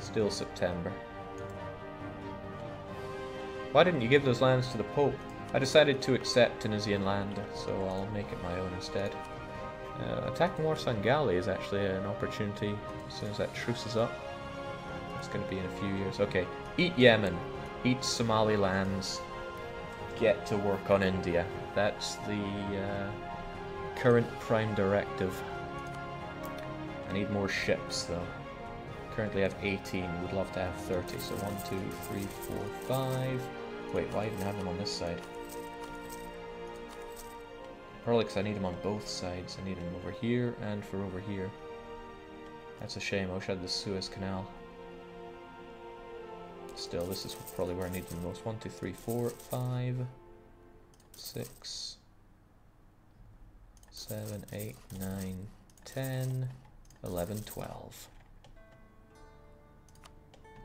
Still September. Why didn't you give those lands to the Pope? I decided to accept Tunisian land, so I'll make it my own instead. Attacking Warsaw and Galley is actually an opportunity as soon as that truce is up. It's going to be in a few years. Okay, eat Yemen, eat Somali lands, get to work on India. That's the current prime directive. I need more ships though. Currently I have 18, would love to have 30. So 1, 2, 3, 4, 5. Wait, why even have them on this side? Probably because I need them on both sides. I need them over here and for over here. That's a shame. I wish I had the Suez Canal. Still, this is probably where I need them the most. 1, 2, 3, 4, 5, 6, 7, 8, 9, 10, 11, 12.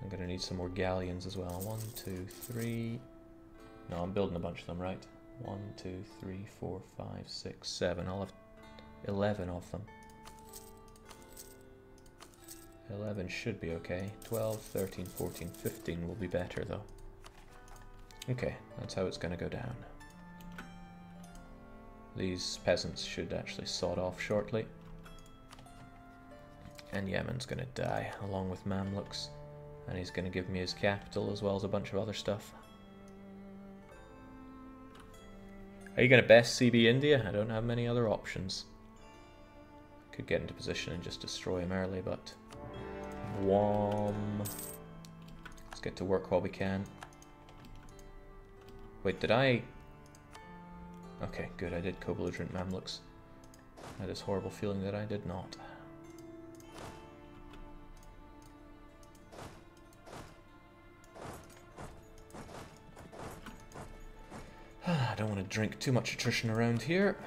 I'm going to need some more galleons as well. 1, 2, 3. No, I'm building a bunch of them, right? 1, 2, 3, 4, 5, 6, 7. I'll have 11 of them. 11 should be okay. 12, 13, 14, 15 will be better though. Okay, that's how it's going to go down. These peasants should actually sod off shortly. And Yemen's going to die along with Mamluks. And he's going to give me his capital as well as a bunch of other stuff. Are you going to best CB India? I don't have many other options. Could get into position and just destroy him early, but... Whom. Let's get to work while we can. Wait, did I... Okay, good, I did co-belligerent Mamluks. I had this horrible feeling that I did not. I don't want to drink too much attrition around here.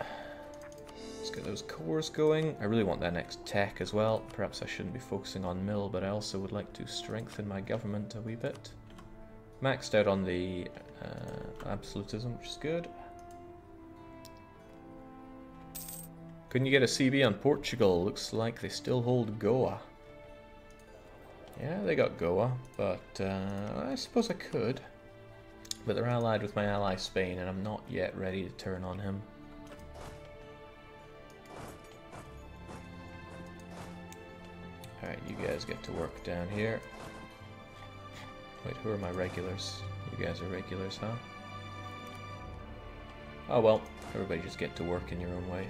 Let's get those cores going. I really want that next tech as well. Perhaps I shouldn't be focusing on mill, but I also would like to strengthen my government a wee bit. Maxed out on the absolutism, which is good. Couldn't you get a CB on Portugal? Looks like they still hold Goa. Yeah, they got Goa, but I suppose I could. But they're allied with my ally Spain, and I'm not yet ready to turn on him. Alright, you guys get to work down here. Wait, who are my regulars? You guys are regulars, huh? Oh well, everybody just get to work in your own way.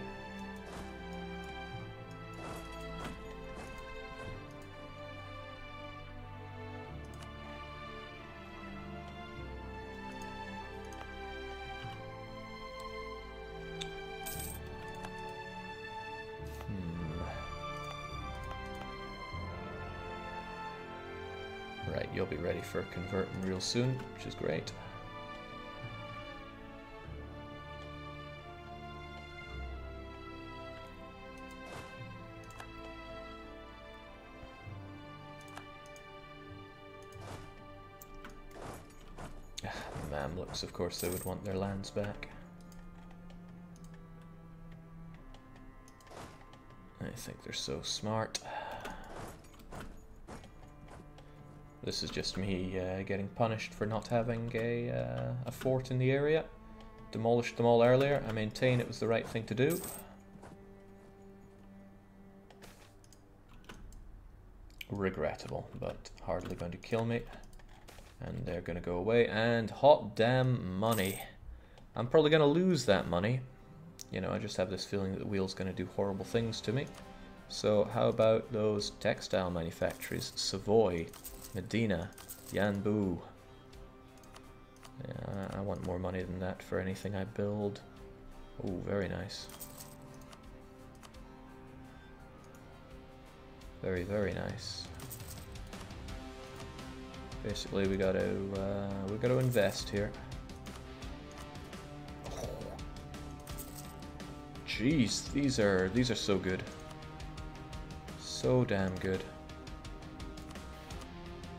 Right, you'll be ready for converting real soon, which is great. Mamluks, of course, they would want their lands back. I think they're so smart. This is just me getting punished for not having a fort in the area. Demolished them all earlier. I maintain it was the right thing to do. Regrettable, but hardly going to kill me. And they're going to go away. And hot damn money. I'm probably going to lose that money. You know, I just have this feeling that the wheel's going to do horrible things to me. So how about those textile manufactories? Savoy, Medina, Yanbu. Yeah, I want more money than that for anything I build. Oh, very nice. Very, very nice. Basically, we got to invest here. Oh. Jeez, these are so good. So damn good.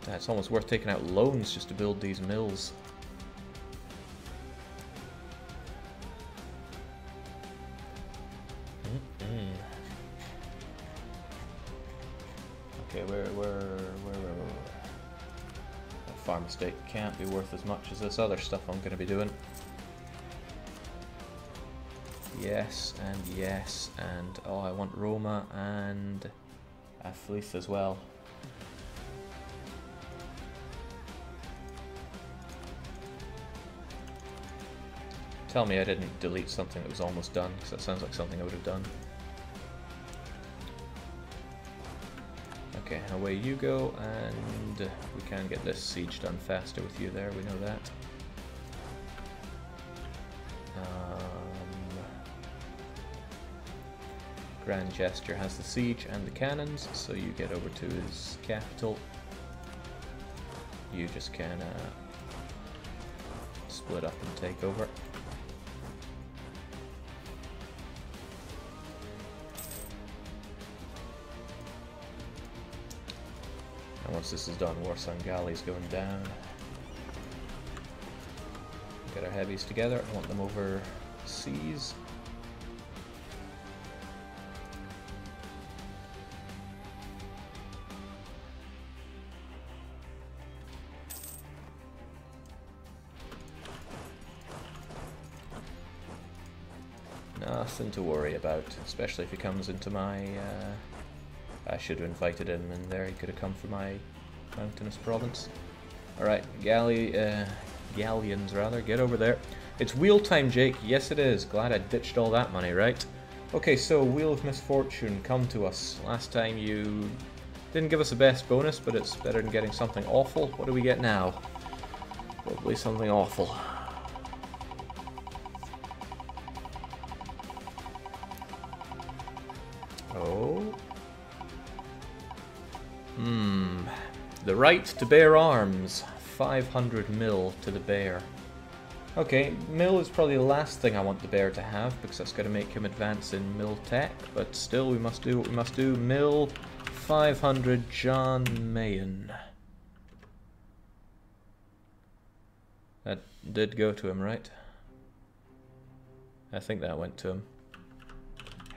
It's almost worth taking out loans just to build these mills. Okay, where? farm estate can't be worth as much as this other stuff I'm going to be doing. Yes, and oh, I want Roma and Afleith as well. Tell me I didn't delete something that was almost done, because that sounds like something I would have done. Okay, away you go, and we can get this siege done faster with you there, we know that. Grand Gesture has the siege and the cannons, so you get over to his capital. You just can split up and take over. And once this is done, Warsaw Galleys going down. Get our heavies together. I want them over seas. Nothing to worry about, especially if he comes into my... I should have invited him in there, he could have come from my mountainous province. Alright, galleons rather, get over there. It's wheel time, Jake, yes it is. Glad I ditched all that money, right? Okay, so Wheel of Misfortune, come to us. Last time you didn't give us the best bonus, but it's better than getting something awful. What do we get now? Probably something awful. Oh. The right to bear arms. 500 mil to the bear. Okay, mil is probably the last thing I want the bear to have, because that's going to make him advance in mil tech, but still we must do what we must do. Mil 500 John Mayen. That did go to him, right? I think that went to him.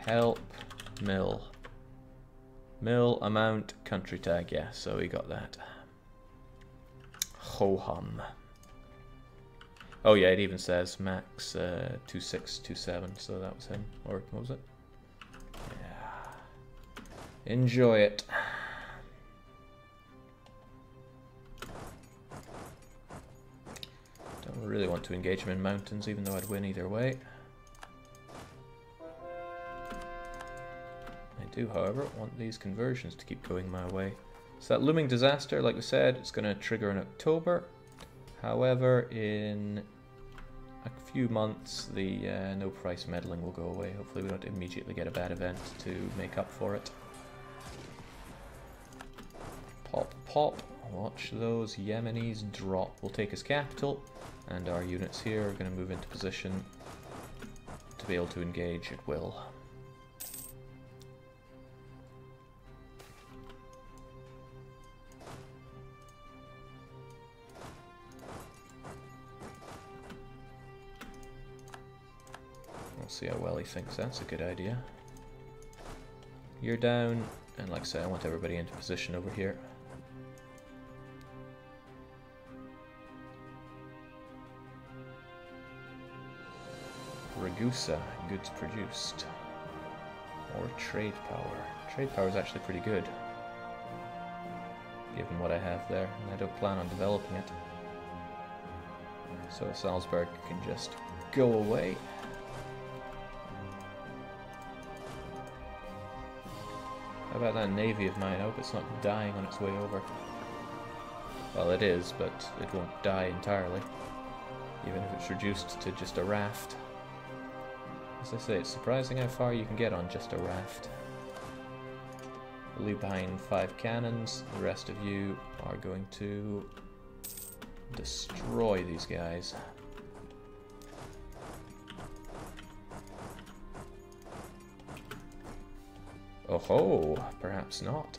Help. Mill. Mill, amount, country tag, yeah, so we got that. Ho-hum. Oh yeah, it even says max 2627, so that was him. Or what was it? Yeah. Enjoy it. Don't really want to engage him in mountains, even though I'd win either way. I do, however, want these conversions to keep going my way. So that looming disaster, like we said, it's going to trigger in October. However, in a few months, the no price meddling will go away. Hopefully we don't immediately get a bad event to make up for it. Pop, pop. Watch those Yemenis drop. We'll take his capital, and our units here are going to move into position to be able to engage at will. We'll see how well he thinks that's a good idea. You're down, and like I say, I want everybody into position over here. Ragusa, goods produced. Or trade power. Trade power is actually pretty good, given what I have there, and I don't plan on developing it. So Salzburg can just go away. How about that navy of mine? I hope it's not dying on its way over. Well, it is, but it won't die entirely, even if it's reduced to just a raft. As I say, it's surprising how far you can get on just a raft. I'll leave behind 5 cannons. The rest of you are going to destroy these guys. Oh ho, perhaps not.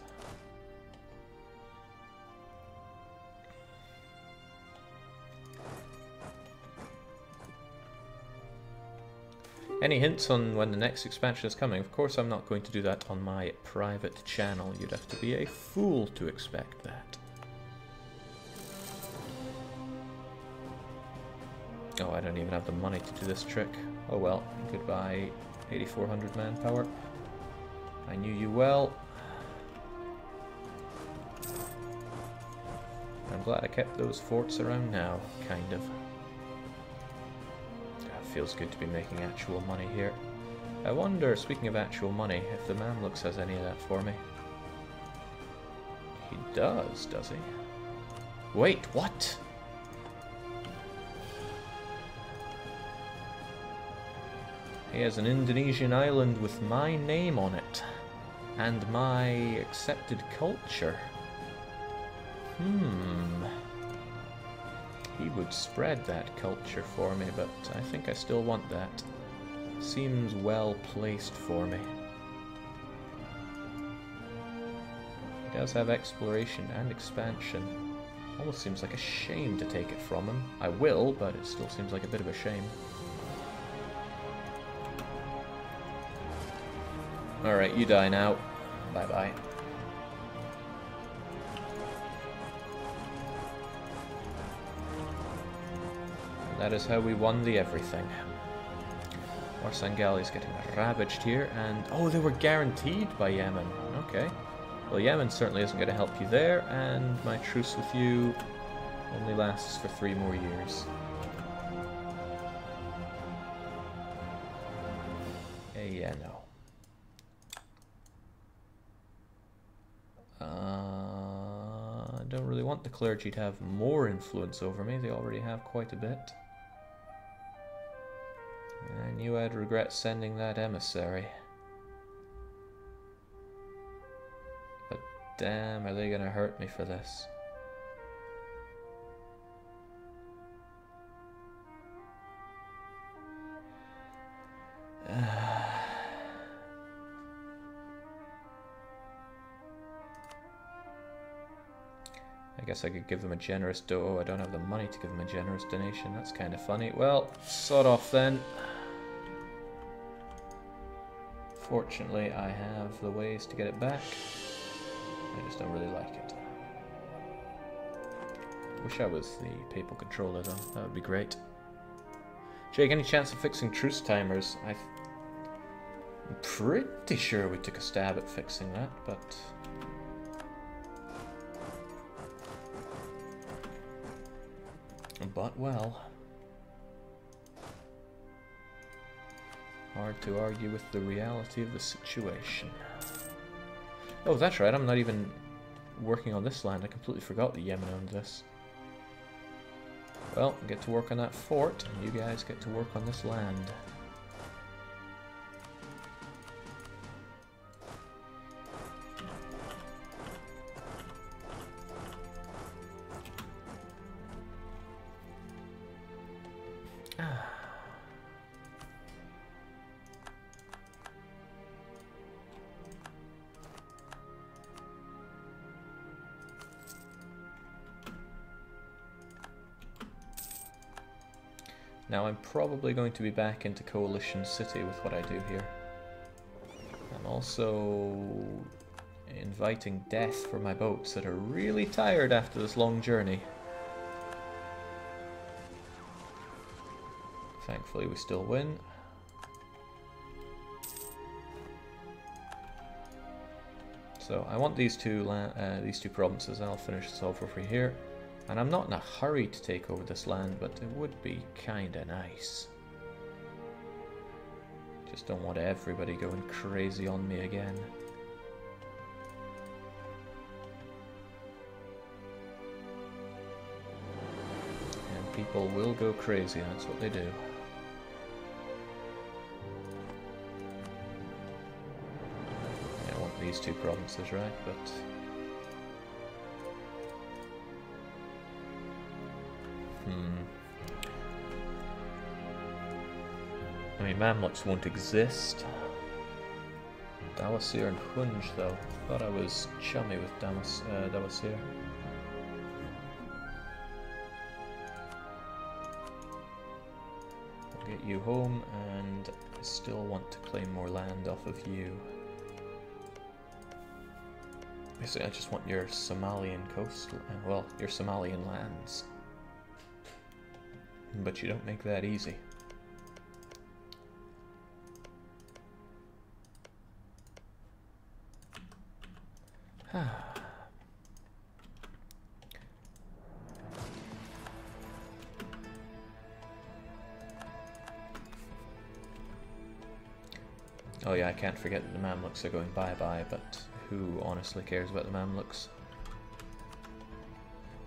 Any hints on when the next expansion is coming? Of course I'm not going to do that on my private channel. You'd have to be a fool to expect that. Oh, I don't even have the money to do this trick. Oh well, goodbye 8,400 manpower. I knew you well. I'm glad I kept those forts around now, kind of. It feels good to be making actual money here. I wonder, speaking of actual money, if the Mamluks has any of that for me. He does he? Wait, what? He has an Indonesian island with my name on it. And my accepted culture. He would spread that culture for me, but I think I still want that. Seems well placed for me. He does have exploration and expansion. Almost seems like a shame to take it from him. I will, but it still seems like a bit of a shame. Alright, you die now. Bye-bye. That is how we won the everything. Orsangali is getting ravaged here, and... oh, they were guaranteed by Yemen. Okay. Well, Yemen certainly isn't going to help you there, and my truce with you only lasts for 3 more years. Yeah, no. I don't really want the clergy to have more influence over me. They already have quite a bit. I knew I'd regret sending that emissary. But damn, are they gonna hurt me for this? I guess I could give them a generous I don't have the money to give them a generous donation. That's kind of funny. Well, sod off then. Fortunately, I have the ways to get it back. I just don't really like it. Wish I was the papal controller though. That would be great. Jake, any chance of fixing truce timers? I'm pretty sure we took a stab at fixing that, but... well, hard to argue with the reality of the situation. Oh, that's right, I'm not even working on this land. I completely forgot that Yemen owned this. Well, I get to work on that fort, and you guys get to work on this land. Now I'm probably going to be back into Coalition City with what I do here. I'm also inviting death for my boats that are really tired after this long journey. Thankfully we still win. So I want these two provinces, and I'll finish this off over here. And I'm not in a hurry to take over this land, but it would be kinda nice. Just don't want everybody going crazy on me again. And people will go crazy, that's what they do. I want these 2 provinces, right? But... I mean, Mamluks won't exist. Dawasir and Hunj, though. Thought I was chummy with Dawasir. I'll get you home, and I still want to claim more land off of you. Basically, I just want your Somalian coast, well, your Somalian lands. But you don't make that easy. Oh yeah, I can't forget that the Mamluks are going bye-bye, but who honestly cares about the Mamluks?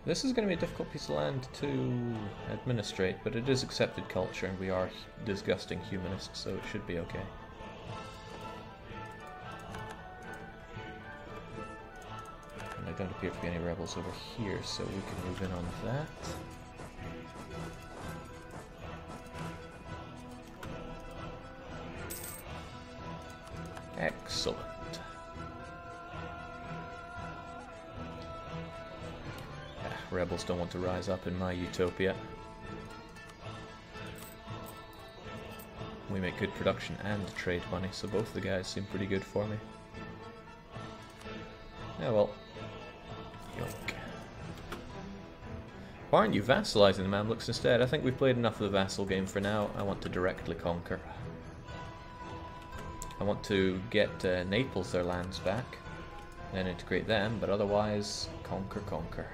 This is going to be a difficult piece of land to administrate, but it is accepted culture and we are disgusting humanists, so it should be okay. And there don't appear to be any rebels over here, so we can move in on that. Excellent. Rebels don't want to rise up in my utopia. We make good production and trade money, so both the guys seem pretty good for me. Yeah, well. Yoink. Why aren't you vassalizing the Mamluks instead? I think we've played enough of the vassal game for now. I want to directly conquer. I want to get Naples their lands back, then integrate them, but otherwise, conquer, conquer.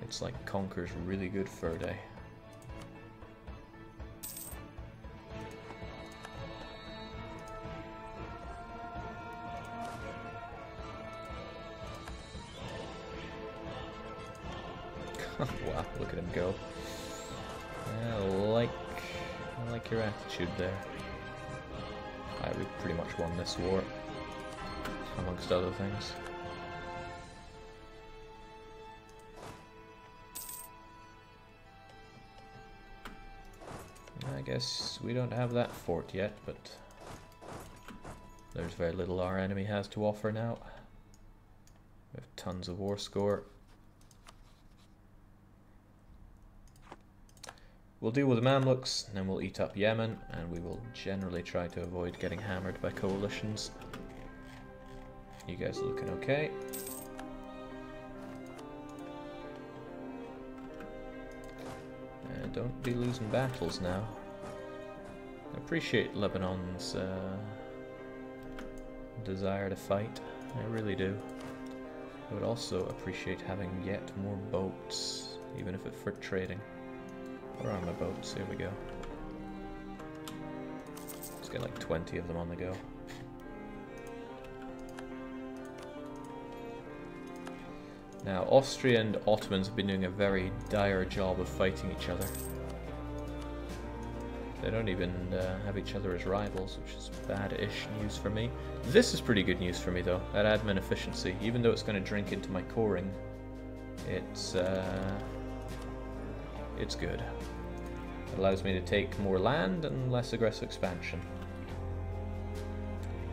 It's like conquer's really good fur day. Wow, look at him go. I like your attitude there. We pretty much won this war, amongst other things. I guess we don't have that fort yet, but there's very little our enemy has to offer now. We have tons of war score. We'll deal with the Mamluks, and then we'll eat up Yemen, and we will generally try to avoid getting hammered by coalitions. You guys are looking okay. Don't be losing battles now. I appreciate Lebanon's desire to fight. I really do. I would also appreciate having yet more boats, even if it's for trading. Where are my boats? Here we go. Let's get like 20 of them on the go. Now, Austria and Ottomans have been doing a very dire job of fighting each other. They don't even have each other as rivals, which is bad-ish news for me. This is pretty good news for me, though. That admin efficiency, even though it's going to drink into my coring, it's good. It allows me to take more land and less aggressive expansion.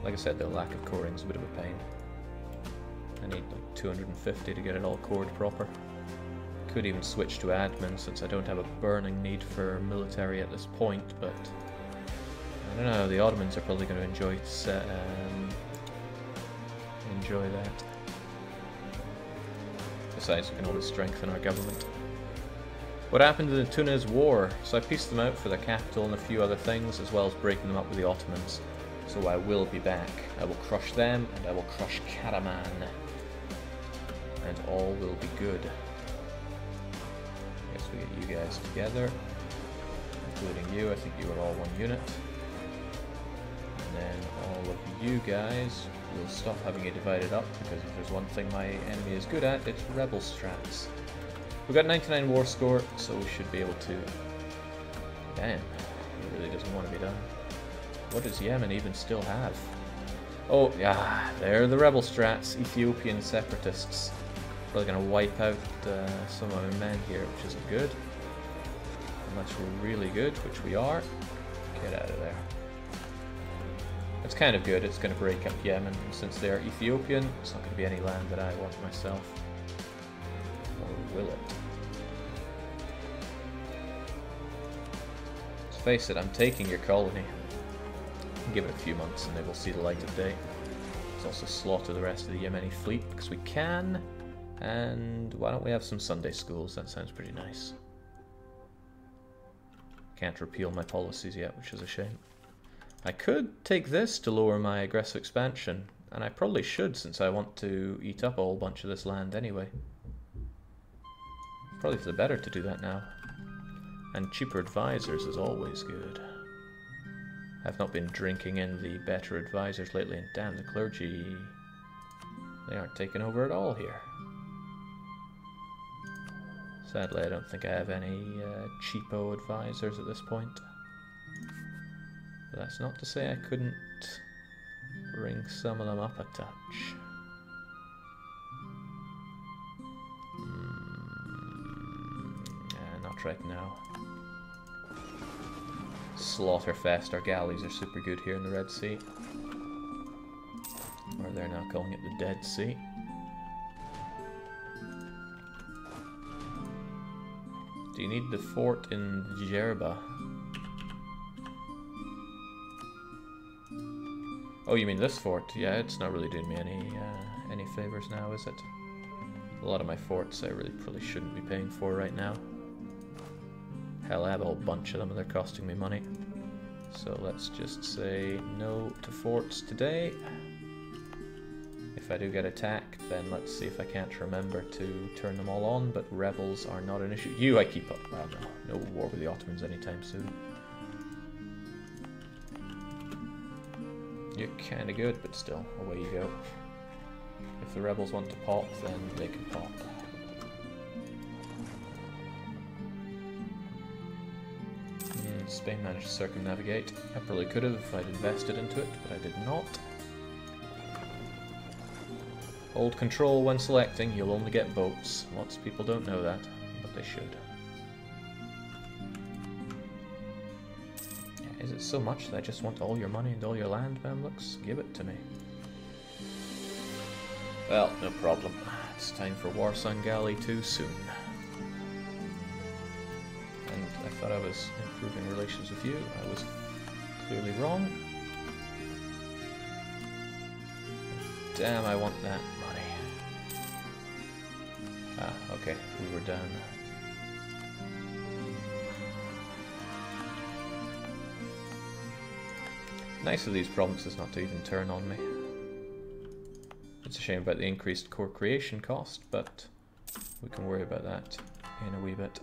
Like I said, the lack of coring is a bit of a pain. I need like 250 to get it all cored proper. Could even switch to admin since I don't have a burning need for military at this point, but I don't know, the Ottomans are probably going to enjoy that. Besides, we can always strengthen our government. What happened in the Tunis War? So I pieced them out for their capital and a few other things, as well as breaking them up with the Ottomans. So I will be back. I will crush them, and I will crush Karaman. And all will be good. I guess we get you guys together, including you. I think you are all one unit. And then all of you guys will stop having it divided up, because if there's one thing my enemy is good at, it's rebel strats. We've got 99 war score, so we should be able to... Damn, he really doesn't want to be done. What does Yemen even still have? Oh, yeah, they're the rebel strats, Ethiopian separatists. Probably going to wipe out some of my men here, which isn't good. Unless we're really good, which we are. Get out of there. It's kind of good, it's going to break up Yemen. Since they're Ethiopian, it's not going to be any land that I want myself. Or will it? Let's face it, I'm taking your colony. Give it a few months and they will see the light of day. Let's also slaughter the rest of the Yemeni fleet because we can. And why don't we have some Sunday schools? That sounds pretty nice. Can't repeal my policies yet, which is a shame. I could take this to lower my aggressive expansion, and I probably should since I want to eat up a whole bunch of this land anyway. Probably for the better to do that now. And cheaper advisors is always good. I've not been drinking in the better advisors lately, and damn, the clergy, they aren't taking over at all here. Sadly, I don't think I have any cheapo advisors at this point. But that's not to say I couldn't ring some of them up a touch. Not right now. Slaughterfest, our galleys are super good here in the Red Sea. Or they're now calling it the Dead Sea. Do you need the fort in Djerba? Oh, you mean this fort? Yeah, it's not really doing me any favors now, is it? A lot of my forts I really probably shouldn't be paying for right now. Hell, I have a whole bunch of them and they're costing me money. So let's just say no to forts today. If I do get attacked, then let's see if I can't remember to turn them all on, but rebels are not an issue. You I keep up. Well, no war with the Ottomans anytime soon. You're kinda good, but still, away you go. If the rebels want to pop, then they can pop. Spain managed to circumnavigate. I probably could have if I'd invested into it, but I did not. Hold control when selecting, you'll only get boats. Lots of people don't know that, but they should. Yeah, is it so much that I just want all your money and all your land, Mamluks? Give it to me. Well, no problem. It's time for Warsan Galley too soon. And I thought I was improving relations with you. I was clearly wrong. Damn, I want that money. Ah, okay, we were done. Nice of these provinces not to even turn on me. It's a shame about the increased core creation cost, but we can worry about that in a wee bit.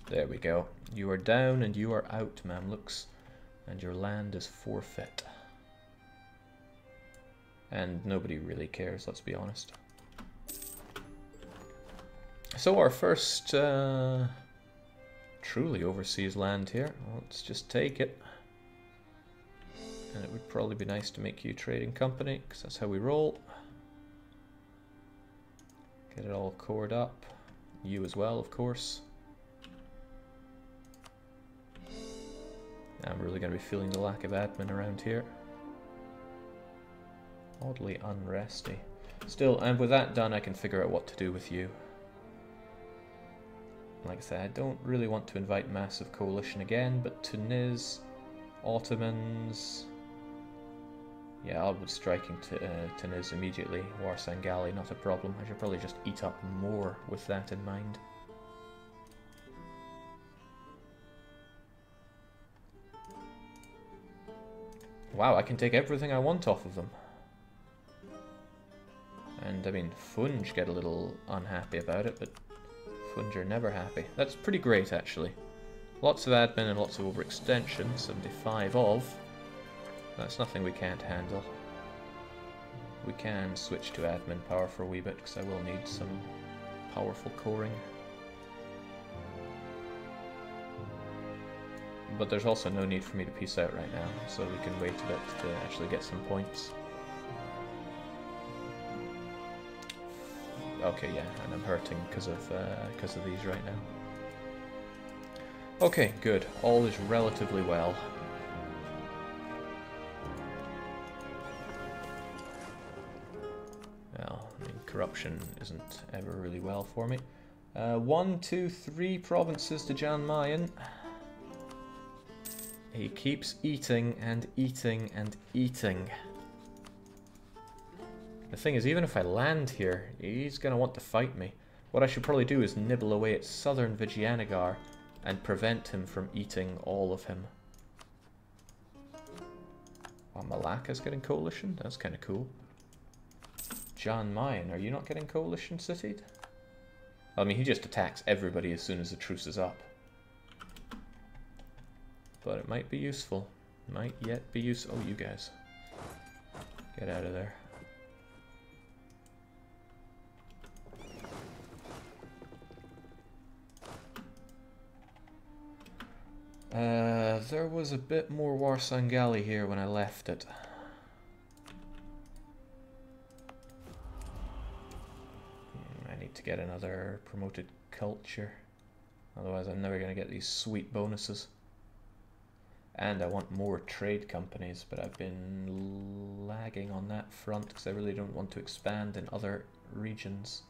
There we go. You are down and you are out, Mamluks, and your land is forfeit. And nobody really cares, let's be honest. So our first truly overseas land here. Let's just take it. And it would probably be nice to make you a trading company, because that's how we roll. Get it all cored up. You as well, of course. I'm really going to be feeling the lack of admin around here. Oddly unresty. Still, and with that done, I can figure out what to do with you. Like I said, I don't really want to invite massive coalition again, but Tunis, Ottomans... Yeah, I'll be striking Tunis immediately. Warsan Galley, not a problem. I should probably just eat up more with that in mind. Wow, I can take everything I want off of them. And, I mean, Funj get a little unhappy about it, but Funj are never happy. That's pretty great, actually. Lots of admin and lots of overextension, 75 of. That's nothing we can't handle. We can switch to admin power for a wee bit, because I will need some powerful coring. But there's also no need for me to peace out right now, so we can wait a bit to actually get some points. Okay, yeah, and I'm hurting because of these right now. Okay, good. All is relatively well. Well, I mean, corruption isn't ever really well for me. 1, 2, 3 provinces to Jan Mayen. He keeps eating and eating and eating. The thing is, even if I land here, he's going to want to fight me. What I should probably do is nibble away at southern Vijayanagar and prevent him from eating all of him. Oh, Malacca's getting coalition? That's kind of cool. Jan Mayen, are you not getting coalition citied? I mean, he just attacks everybody as soon as the truce is up. But it might be useful. Might yet be useful. Oh, you guys. Get out of there. There was a bit more Warsangali here when I left it. I need to get another promoted culture. Otherwise I'm never going to get these sweet bonuses. And I want more trade companies, but I've been lagging on that front because I really don't want to expand in other regions.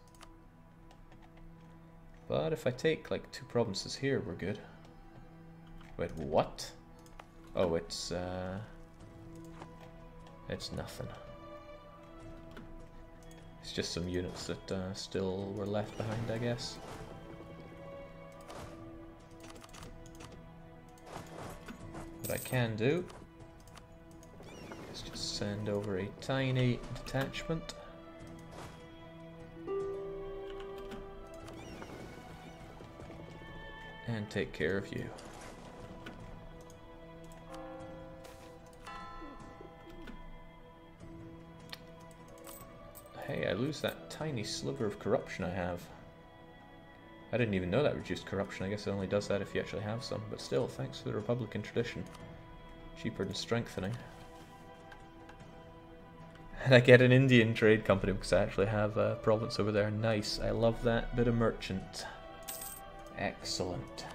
But if I take like 2 provinces here, we're good. Wait, what? Oh, it's nothing. It's just some units that still were left behind, I guess. What I can do is just send over a tiny detachment. And take care of you. Hey, I lose that tiny sliver of corruption I have. I didn't even know that reduced corruption. I guess it only does that if you actually have some. But still, thanks for the Republican tradition. Cheaper than strengthening. And I get an Indian trade company because I actually have a province over there. Nice. I love that bit of merchant. Excellent.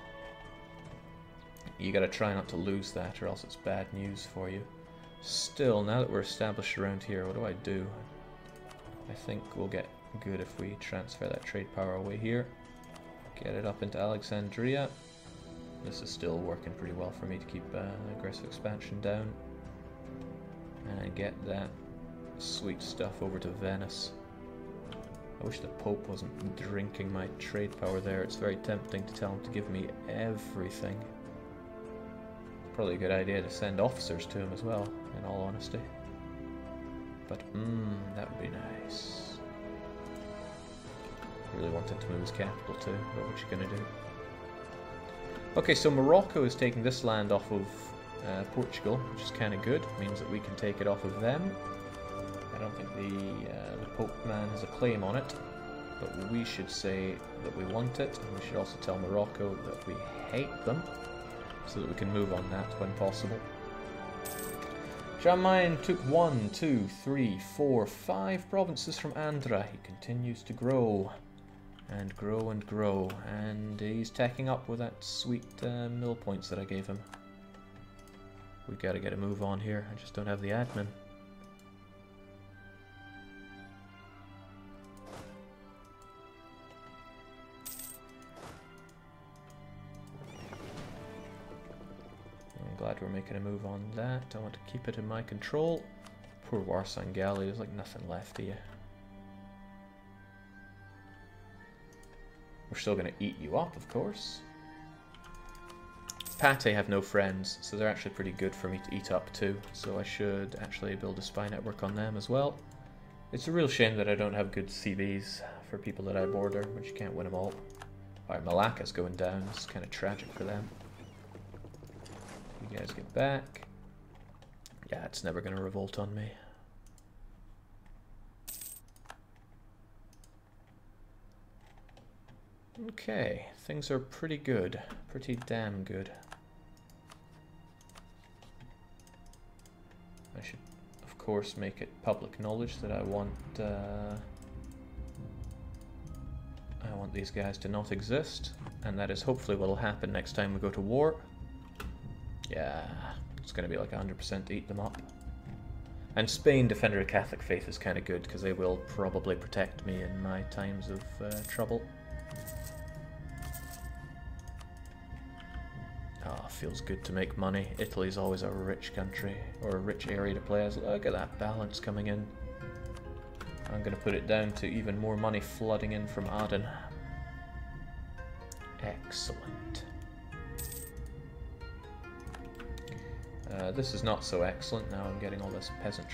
You gotta try not to lose that or else it's bad news for you. Still, now that we're established around here, what do I do? I think we'll get good if we transfer that trade power away here. Get it up into Alexandria. This is still working pretty well for me to keep aggressive expansion down. And get that sweet stuff over to Venice. I wish the Pope wasn't drinking my trade power there. It's very tempting to tell him to give me everything. Probably a good idea to send officers to him as well, in all honesty. But, that would be nice. Really wanted to move his capital too, but what you gonna do? Okay, so Morocco is taking this land off of Portugal, which is kind of good. Means that we can take it off of them. I don't think the Pope man has a claim on it, but we should say that we want it, and we should also tell Morocco that we hate them, so that we can move on that when possible. Jammain took 1, 2, 3, 4, 5 provinces from Andhra. He continues to grow and grow and grow, and he's tacking up with that sweet mill points that I gave him. We've got to get a move on here. I just don't have the admin. Glad we're making a move on that. I want to keep it in my control. Poor Warsangali, there's like nothing left of you. We're still going to eat you up, of course. Pate have no friends, so they're actually pretty good for me to eat up too. So I should actually build a spy network on them as well. It's a real shame that I don't have good CVs for people that I border, but you can't win them all. Alright, Malacca's going down. It's kind of tragic for them. You guys get back. Yeah, it's never going to revolt on me. Okay, things are pretty good. Pretty damn good. I should, of course, make it public knowledge that I want these guys to not exist, and that is hopefully what will happen next time we go to war. Yeah, it's going to be like 100% to eat them up. And Spain, Defender of Catholic Faith, is kind of good because they will probably protect me in my times of trouble. Ah, feels good to make money. Italy's always a rich country, or a rich area to play as. Look at that balance coming in. I'm going to put it down to even more money flooding in from Aden. Excellent. This is not so excellent. Now I'm getting all this peasant